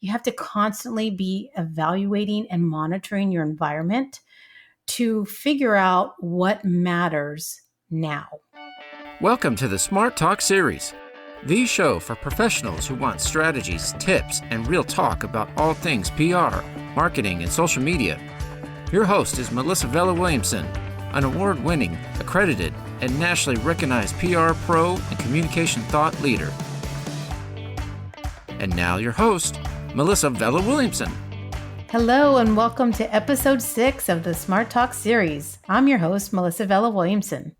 You have to constantly be evaluating and monitoring your environment to figure out what matters now. Welcome to the Smart Talk series, the show for professionals who want strategies, tips, and real talk about all things PR, marketing, and social media. Your host is Melissa Vella Williamson, an award-winning, accredited, and nationally recognized PR pro and communication thought leader. And now your host, Melissa Vella Williamson. Hello and welcome to episode 6 of the Smart Talk series. I'm your host, Melissa Vella Williamson.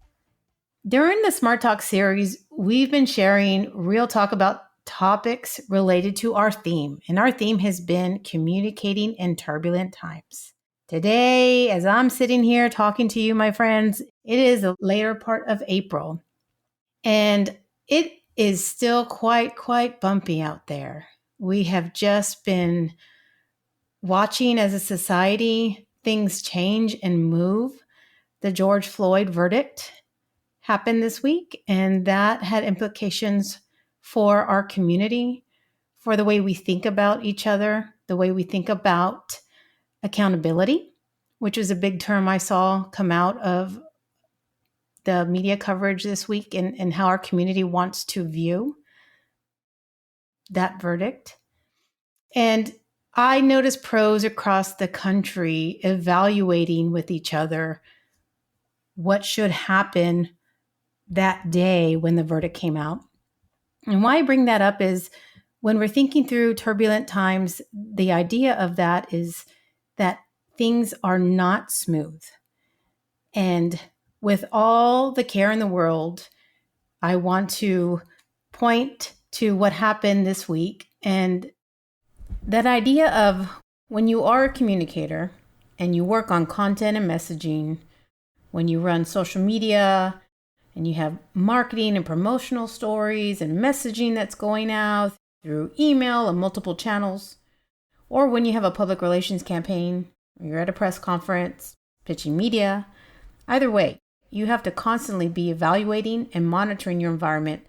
During the Smart Talk series, we've been sharing real talk about topics related to our theme, and our theme has been communicating in turbulent times. Today, as I'm sitting here talking to you, my friends, it is the later part of April, and it is still quite bumpy out there. We have just been watching as a society things change and move. The George Floyd verdict happened this week, and that had implications for our community, for the way we think about each other, the way we think about accountability, which is a big term I saw come out of the media coverage this week, and how our community wants to view that verdict. And I noticed pros across the country evaluating with each other what should happen that day when the verdict came out. And why I bring that up is when we're thinking through turbulent times, the idea of that is that things are not smooth. And with all the care in the world, I want to point to what happened this week. And that idea of when you are a communicator and you work on content and messaging, when you run social media, and you have marketing and promotional stories and messaging that's going out through email and multiple channels, or when you have a public relations campaign, or you're at a press conference, pitching media, either way, you have to constantly be evaluating and monitoring your environment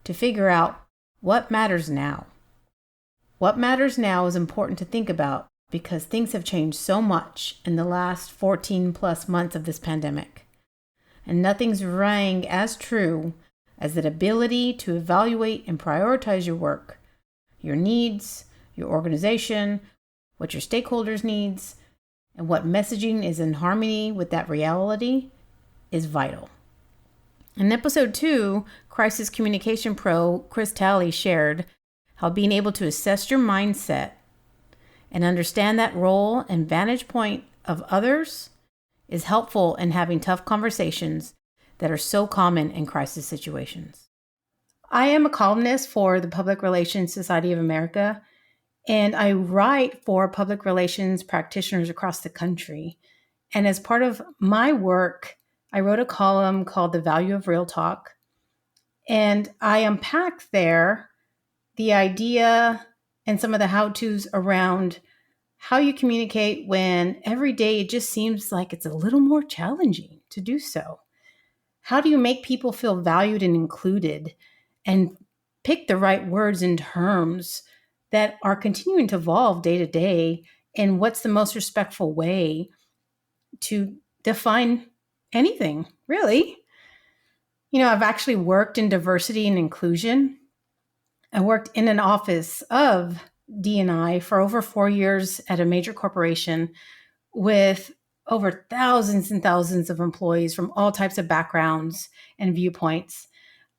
to figure out what matters now. What matters now is important to think about because things have changed so much in the last 14 plus months of this pandemic. And nothing's rang as true as the ability to evaluate and prioritize your work, your needs, your organization, what your stakeholders' needs, and what messaging is in harmony with that reality is vital. In episode 2, Crisis Communication Pro Chris Talley shared how being able to assess your mindset and understand that role and vantage point of others is helpful in having tough conversations that are so common in crisis situations. I am a columnist for the Public Relations Society of America, and I write for public relations practitioners across the country. And as part of my work, I wrote a column called The Value of Real Talk, and I unpacked there the idea and some of the how-tos around how you communicate when every day it just seems like it's a little more challenging to do so. How do you make people feel valued and included and pick the right words and terms that are continuing to evolve day to day? And what's the most respectful way to define anything, really? I've actually worked in diversity and inclusion. I worked in an office of D&I for over 4 years at a major corporation with over thousands and thousands of employees from all types of backgrounds and viewpoints.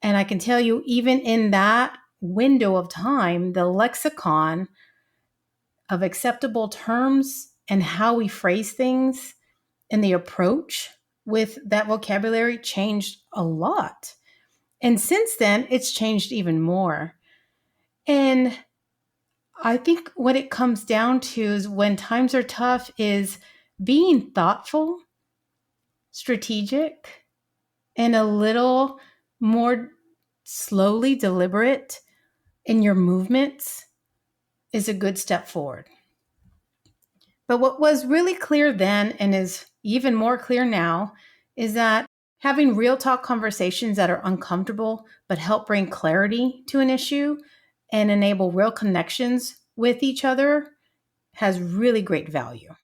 And I can tell you, even in that window of time, the lexicon of acceptable terms and how we phrase things and the approach with that vocabulary changed a lot. And since then, it's changed even more. And I think what it comes down to is when times are tough is being thoughtful, strategic, and a little more slowly deliberate in your movements is a good step forward. But what was really clear then and is even more clear now is that having real talk conversations that are uncomfortable but help bring clarity to an issue and enable real connections with each other has really great value.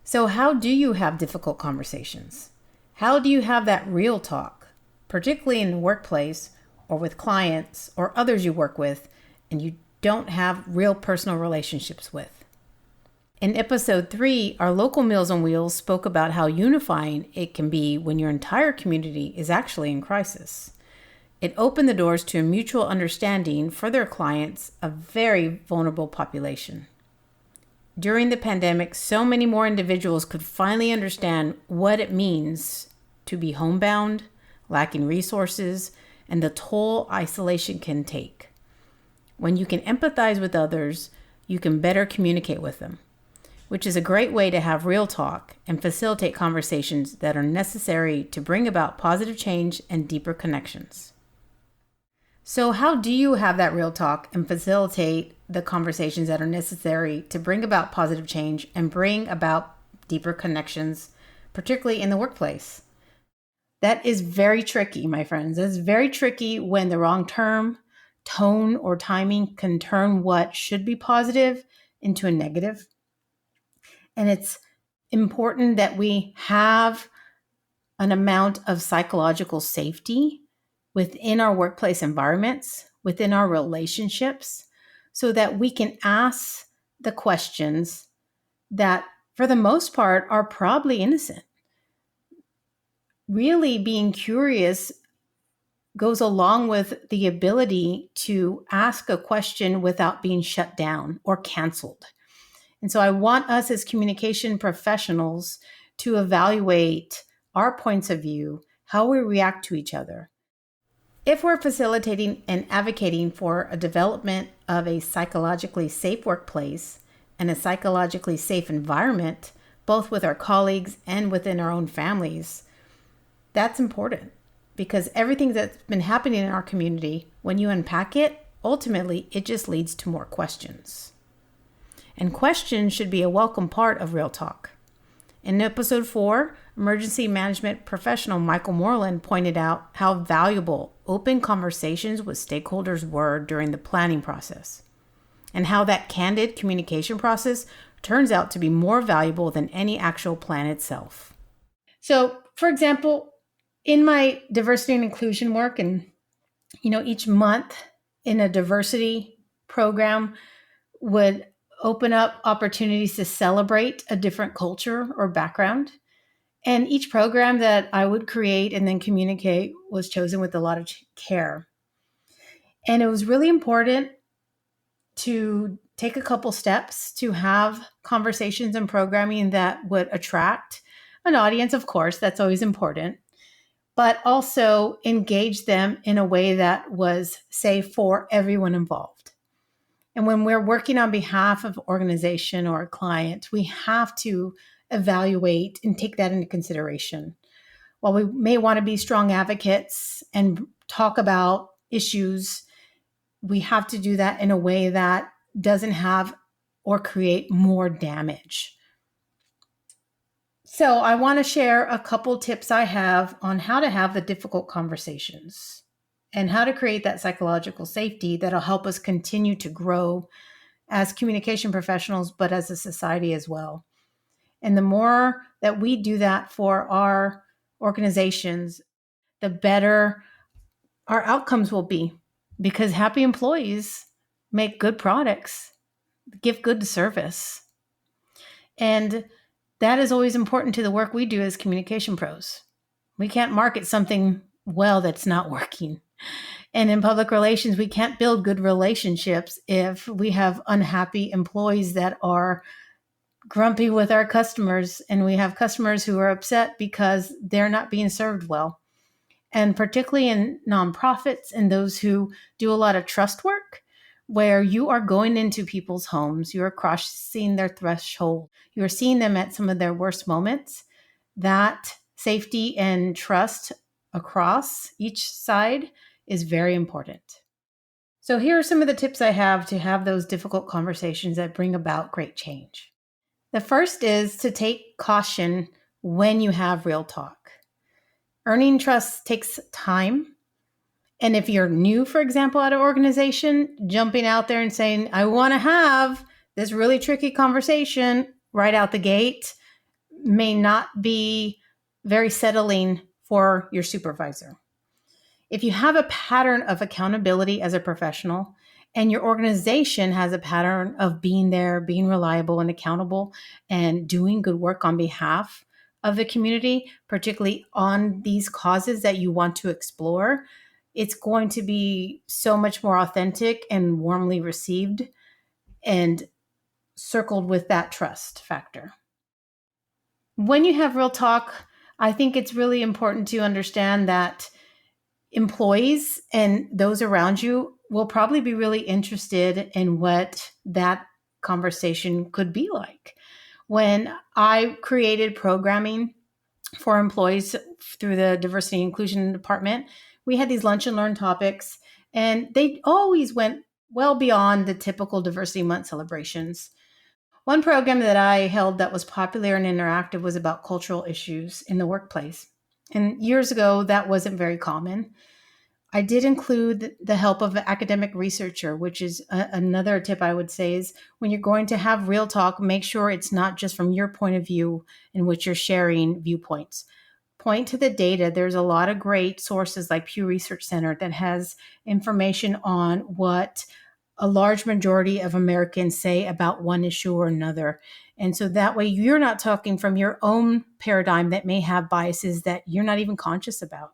So, how do you have difficult conversations? How do you have that real talk, particularly in the workplace or with clients or others you work with and you don't have real personal relationships with? In episode 3, our local Meals on Wheels spoke about how unifying it can be when your entire community is actually in crisis. It opened the doors to a mutual understanding for their clients, a very vulnerable population. During the pandemic, so many more individuals could finally understand what it means to be homebound, lacking resources, and the toll isolation can take. When you can empathize with others, you can better communicate with them, which is a great way to have real talk and facilitate conversations that are necessary to bring about positive change and deeper connections. So how do you have that real talk and facilitate the conversations that are necessary to bring about positive change and bring about deeper connections, particularly in the workplace? That is very tricky, my friends. It's very tricky when the wrong term, tone, or timing can turn what should be positive into a negative. And it's important that we have an amount of psychological safety within our workplace environments, within our relationships, so that we can ask the questions that, for the most part, are probably innocent. Really being curious goes along with the ability to ask a question without being shut down or canceled. And so I want us as communication professionals to evaluate our points of view, how we react to each other. If we're facilitating and advocating for a development of a psychologically safe workplace and a psychologically safe environment, both with our colleagues and within our own families, that's important because everything that's been happening in our community, when you unpack it, ultimately it just leads to more questions. And questions should be a welcome part of Real Talk. In episode 4, emergency management professional Michael Moreland pointed out how valuable open conversations with stakeholders were during the planning process, and how that candid communication process turns out to be more valuable than any actual plan itself. So, for example, in my diversity and inclusion work, and each month in a diversity program would open up opportunities to celebrate a different culture or background. And each program that I would create and then communicate was chosen with a lot of care. And it was really important to take a couple steps to have conversations and programming that would attract an audience, of course, that's always important, but also engage them in a way that was safe for everyone involved. And when we're working on behalf of an organization or a client, we have to evaluate and take that into consideration. While we may want to be strong advocates and talk about issues, we have to do that in a way that doesn't have or create more damage. So I want to share a couple tips I have on how to have the difficult conversations and how to create that psychological safety that'll help us continue to grow as communication professionals, but as a society as well. And the more that we do that for our organizations, the better our outcomes will be, because happy employees make good products, give good service. And that is always important to the work we do as communication pros. We can't market something well that's not working. And in public relations, we can't build good relationships if we have unhappy employees that are grumpy with our customers, and we have customers who are upset because they're not being served well. And particularly in nonprofits and those who do a lot of trust work, where you are going into people's homes, you are crossing their threshold, you are seeing them at some of their worst moments, that safety and trust across each side is very important. So here are some of the tips I have to have those difficult conversations that bring about great change. The first is to take caution when you have real talk. Earning trust takes time. And if you're new, for example, at an organization, jumping out there and saying, I want to have this really tricky conversation right out the gate may not be very settling for your supervisor. If you have a pattern of accountability as a professional and your organization has a pattern of being there, being reliable and accountable, and doing good work on behalf of the community, particularly on these causes that you want to explore, it's going to be so much more authentic and warmly received and circled with that trust factor. When you have real talk, I think it's really important to understand that employees and those around you will probably be really interested in what that conversation could be like. When I created programming for employees through the diversity and inclusion department, we had these lunch and learn topics, and they always went well beyond the typical diversity month celebrations. One program that I held that was popular and interactive was about cultural issues in the workplace. And years ago, that wasn't very common. I did include the help of an academic researcher, which is another tip I would say is when you're going to have real talk, make sure it's not just from your point of view in which you're sharing viewpoints. Point to the data. There's a lot of great sources like Pew Research Center that has information on what a large majority of Americans say about one issue or another. And so that way you're not talking from your own paradigm that may have biases that you're not even conscious about.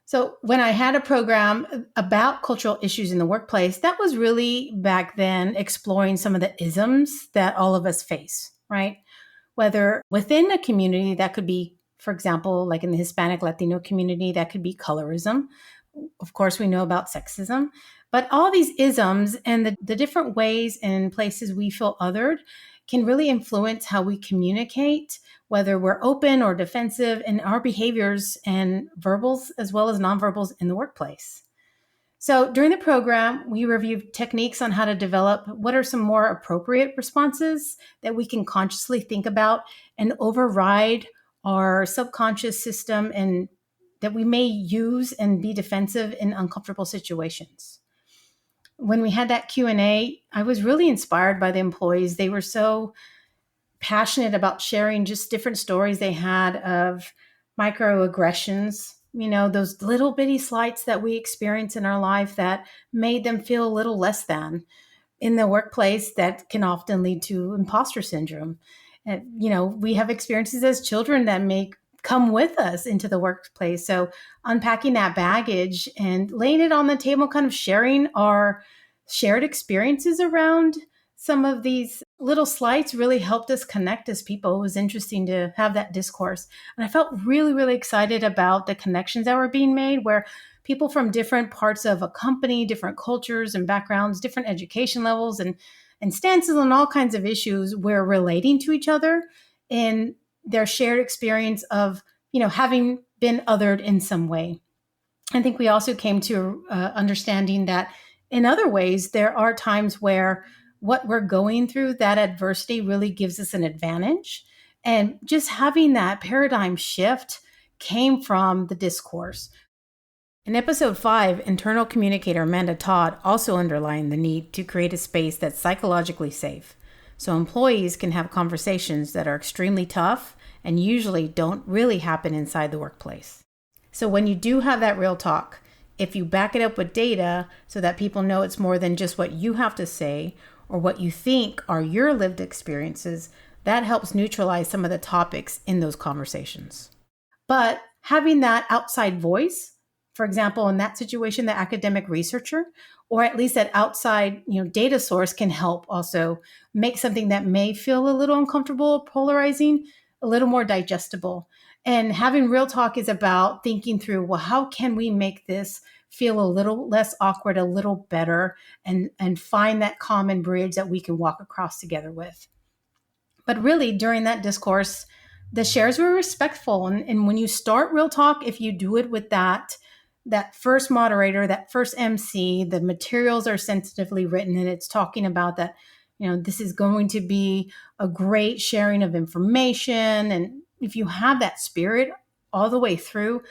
So when I had a program about cultural issues in the workplace, that was really back then exploring some of the isms that all of us face, right? Whether within a community that could be, for example, like in the Hispanic Latino community, that could be colorism. Of course, we know about sexism, but all these isms and the different ways and places we feel othered can really influence how we communicate, whether we're open or defensive in our behaviors and verbals as well as nonverbals in the workplace. So during the program, we reviewed techniques on how to develop what are some more appropriate responses that we can consciously think about and override our subconscious system and that we may use and be defensive in uncomfortable situations. When we had that Q&A, I was really inspired by the employees. They were so passionate about sharing just different stories they had of microaggressions, those little bitty slights that we experience in our life that made them feel a little less than in the workplace that can often lead to imposter syndrome. And, we have experiences as children that may come with us into the workplace. So unpacking that baggage and laying it on the table, kind of sharing our shared experiences around some of these little slights really helped us connect as people. It was interesting to have that discourse. And I felt really, really excited about the connections that were being made where people from different parts of a company, different cultures and backgrounds, different education levels and stances on all kinds of issues were relating to each other in their shared experience of, having been othered in some way. I think we also came to understanding that in other ways, there are times where what we're going through, that adversity really gives us an advantage. And just having that paradigm shift came from the discourse. In episode 5, internal communicator Amanda Todd also underlined the need to create a space that's psychologically safe, so employees can have conversations that are extremely tough and usually don't really happen inside the workplace. So when you do have that real talk, if you back it up with data so that people know it's more than just what you have to say or what you think are your lived experiences, that helps neutralize some of the topics in those conversations. But having that outside voice, for example, in that situation, the academic researcher, or at least that outside, data source can help also make something that may feel a little uncomfortable, polarizing, a little more digestible. And having real talk is about thinking through, well, how can we make this feel a little less awkward, a little better, and find that common bridge that we can walk across together with. But really, during that discourse, the shares were respectful. And when you start real talk, if you do it with that first moderator, that first MC, the materials are sensitively written and it's talking about that, this is going to be a great sharing of information. And if you have that spirit all the way through,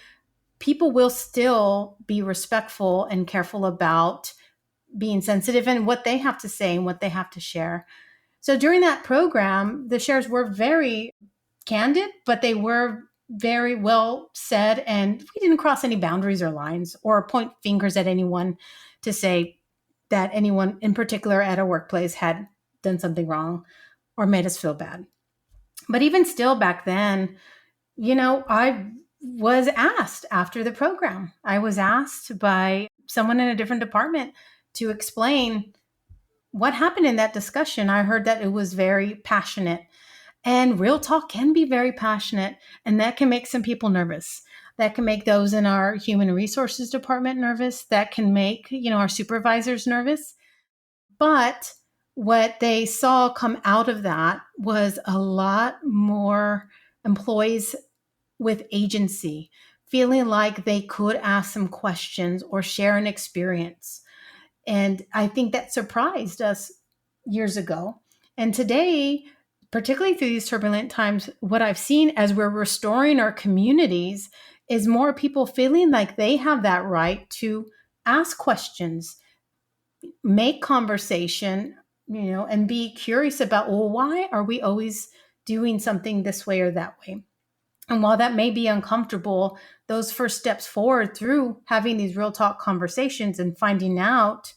people will still be respectful and careful about being sensitive in what they have to say and what they have to share. So during that program, the shares were very candid, but they were very well said. And we didn't cross any boundaries or lines or point fingers at anyone to say that anyone in particular at a workplace had done something wrong or made us feel bad. But even still back then, I was asked after the program, I was asked by someone in a different department to explain what happened in that discussion. I heard that it was very passionate, and real talk can be very passionate, and that can make some people nervous. That can make those in our human resources department nervous. That can make, our supervisors nervous. But what they saw come out of that was a lot more employees with agency, feeling like they could ask some questions or share an experience. And I think that surprised us years ago. And today, particularly through these turbulent times, what I've seen as we're restoring our communities is more people feeling like they have that right to ask questions, make conversation, and be curious about, well, why are we always doing something this way or that way? And while that may be uncomfortable, those first steps forward through having these real talk conversations and finding out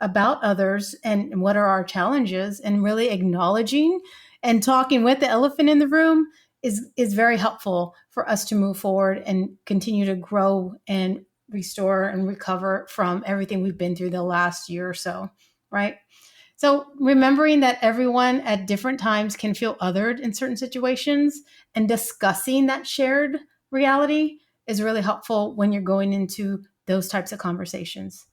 about others and what are our challenges and really acknowledging and talking with the elephant in the room is very helpful for us to move forward and continue to grow and restore and recover from everything we've been through the last year or so, right? So remembering that everyone at different times can feel othered in certain situations and discussing that shared reality is really helpful when you're going into those types of conversations.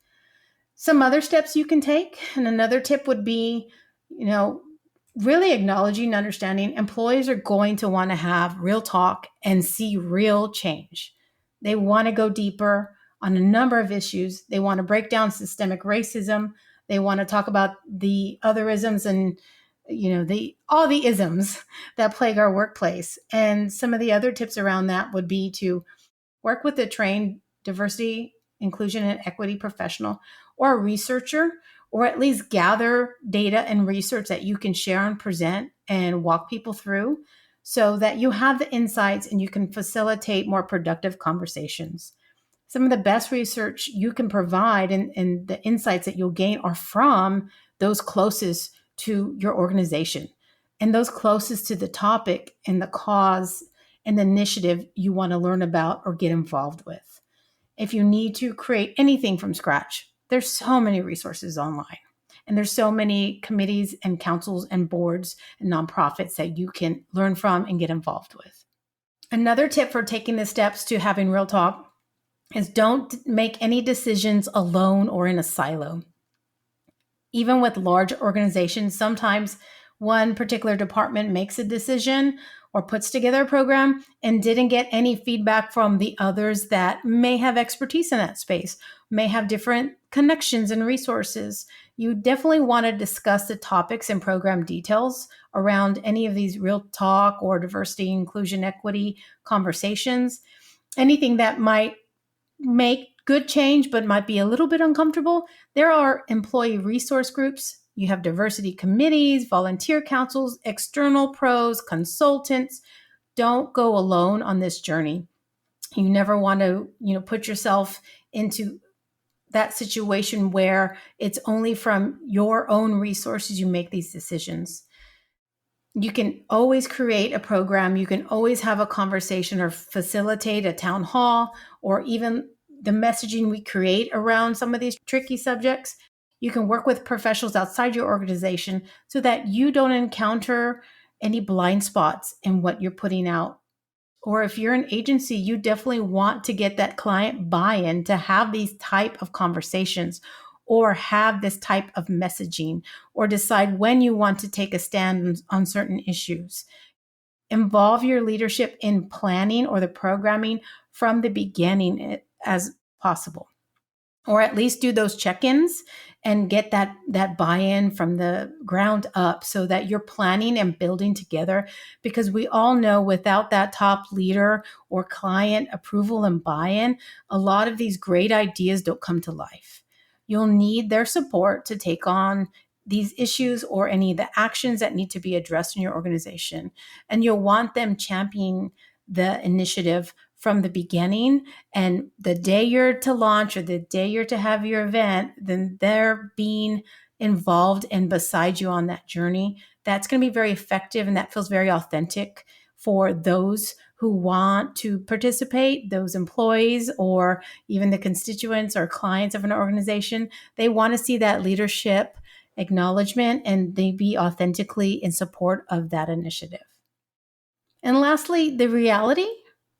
Some other steps you can take, and another tip would be, really acknowledging and understanding employees are going to want to have real talk and see real change. They want to go deeper on a number of issues. They want to break down systemic racism. They want to talk about the otherisms and all the isms that plague our workplace. And some of the other tips around that would be to work with a trained diversity, inclusion, and equity professional or a researcher, or at least gather data and research that you can share and present and walk people through so that you have the insights and you can facilitate more productive conversations. Some of the best research you can provide and the insights that you'll gain are from those closest to your organization and those closest to the topic and the cause and the initiative you want to learn about or get involved with. If you need to create anything from scratch, there's so many resources online. And there's so many committees and councils and boards and nonprofits that you can learn from and get involved with. Another tip for taking the steps to having real talk is don't make any decisions alone or in a silo. Even with large organizations, sometimes one particular department makes a decision or puts together a program and didn't get any feedback from the others that may have expertise in that space, may have different connections and resources. You definitely want to discuss the topics and program details around any of these real talk or diversity, inclusion, equity conversations. Anything that might make good change but might be a little bit uncomfortable. There are employee resource groups. You have diversity committees, volunteer councils, external pros, consultants. Don't go alone on this journey. You never want to, put yourself into that situation where it's only from your own resources you make these decisions. You can always create a program. You can always have a conversation or facilitate a town hall, or even the messaging we create around some of these tricky subjects. You can work with professionals outside your organization so that you don't encounter any blind spots in what you're putting out. Or if you're an agency, you definitely want to get that client buy-in to have these type of conversations or have this type of messaging or decide when you want to take a stand on certain issues. Involve your leadership in planning or the programming from the beginning as possible, or at least do those check-ins and get that buy-in from the ground up so that you're planning and building together, because we all know without that top leader or client approval and buy-in, a lot of these great ideas don't come to life. you'll need their support to take on these issues or any of the actions that need to be addressed in your organization. And you'll want them championing the initiative from the beginning. And the day you're to launch or the day you're to have your event, then they're being involved and beside you on that journey. That's going to be very effective, and that feels very authentic for those who want to participate, those employees, or even the constituents or clients of an organization. They want to see that leadership acknowledgement, and they be authentically in support of that initiative. And lastly, the reality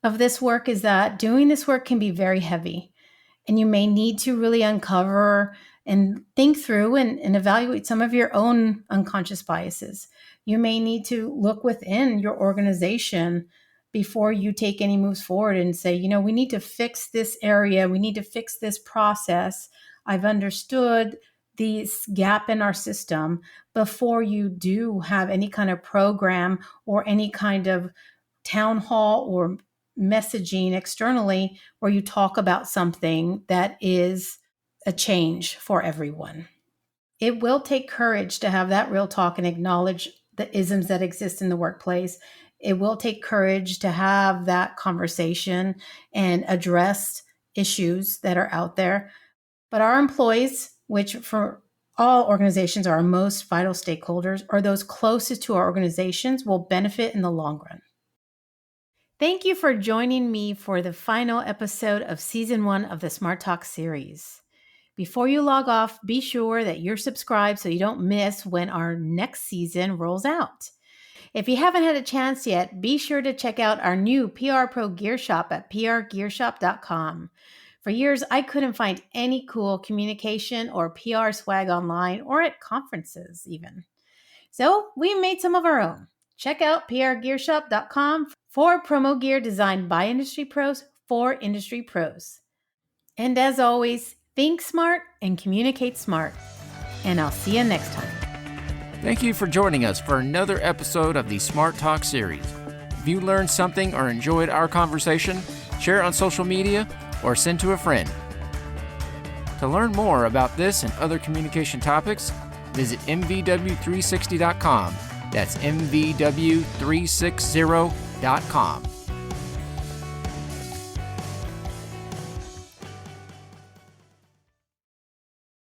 of this work is that doing this work can be very heavy, and you may need to really uncover and think through and evaluate some of your own unconscious biases. You may need to look within your organization before you take any moves forward and say, we need to fix this area. We need to fix this process. I've understood this gap in our system before you do have any kind of program or any kind of town hall or messaging externally where you talk about something that is a change for everyone. It will take courage to have that real talk and acknowledge the isms that exist in the workplace. It will take courage to have that conversation and address issues that are out there. But our employees, which for all organizations are our most vital stakeholders, or those closest to our organizations, will benefit in the long run. Thank you for joining me for the final episode of Season 1 of the Smart Talk series. Before you log off, be sure that you're subscribed so you don't miss when our next season rolls out. If you haven't had a chance yet, be sure to check out our new PR Pro Gear Shop at prgearshop.com. For years, I couldn't find any cool communication or PR swag online or at conferences even. So we made some of our own. Check out prgearshop.com for promo gear designed by industry pros for industry pros. And as always, think smart and communicate smart. And I'll see you next time. Thank you for joining us for another episode of the Smart Talk series. If you learned something or enjoyed our conversation, share it on social media or send to a friend. To learn more about this and other communication topics, visit mvw360.com. That's mvw360.com.